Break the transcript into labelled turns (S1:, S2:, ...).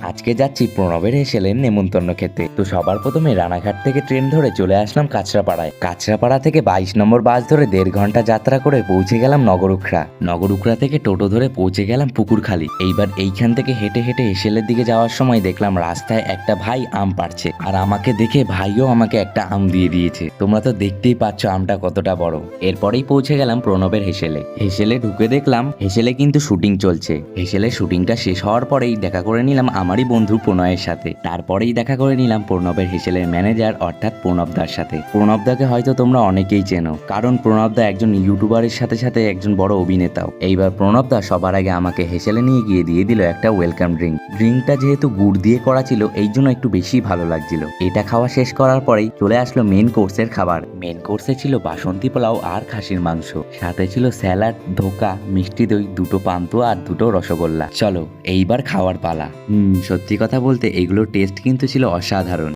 S1: আজকে যাচ্ছি প্রণবের হেসেলের নেমন্তন্ন খেতে। তো সবার প্রথমে রানাঘাট থেকে ট্রেন ধরে চলে আসলাম কাঁচরাপাড়ায়। কাঁচরাপাড়া থেকে 22 নম্বর বাস ধরে 1.5 ঘন্টা যাত্রা করে পৌঁছে গেলাম নগরুখড়া। নগরুখড়া থেকে টোটো ধরে পৌঁছে গেলাম পুকুরখালি। এইবার এইখান থেকে হেঁটে হেঁটে হেসেলের দিকে যাওয়ার সময় দেখলাম রাস্তায় একটা ভাই আম পাড়ছে, আর আমাকে দেখে ভাইও আমাকে একটা আম দিয়ে দিয়েছে। তোমরা তো দেখতেই পাচ্ছ আমটা কতটা বড়। এরপরেই পৌঁছে গেলাম প্রণবের হেসেলে। হেসেলে ঢুকে দেখলাম হেসেলে কিন্তু শুটিং চলছে। হেসেলের শুটিংটা শেষ হওয়ার পরেই দেখা করে নিলাম আমারই বন্ধু প্রণয়ের সাথে। তারপরেই দেখা করে নিলাম প্রণবের হেসেলের ম্যানেজার অর্থাৎ প্রণবদার সাথে। প্রণবদাকে হয়তো তোমরা অনেকেই চেনো, কারণ প্রণবদা একজন ইউটিউবারের সাথে সাথে একজন বড় অভিনেতাও। এইবার প্রণবদা সবার আগে আমাকে হেসেলে নিয়ে গিয়ে দিয়ে দিল একটা ওয়েলকাম ড্রিঙ্ক। ড্রিঙ্কটা যেহেতু গুড় দিয়ে করা ছিল এই জন্য একটু বেশি ভালো লাগছিল। এটা খাওয়া শেষ করার পরেই চলে আসলো মেন কোর্সের খাবার। মেন কোর্সে ছিল বাসন্তী পোলাও আর খাসির মাংস, সাথে ছিল স্যালাড, ধোকা, মিষ্টি দই, 2টো পান্তুয়া আর 2টো রসগোল্লা। চলো এইবার খাওয়ার পালা। সত্যি কথা বলতে এগুলোর টেস্ট কিন্তু ছিল অসাধারণ।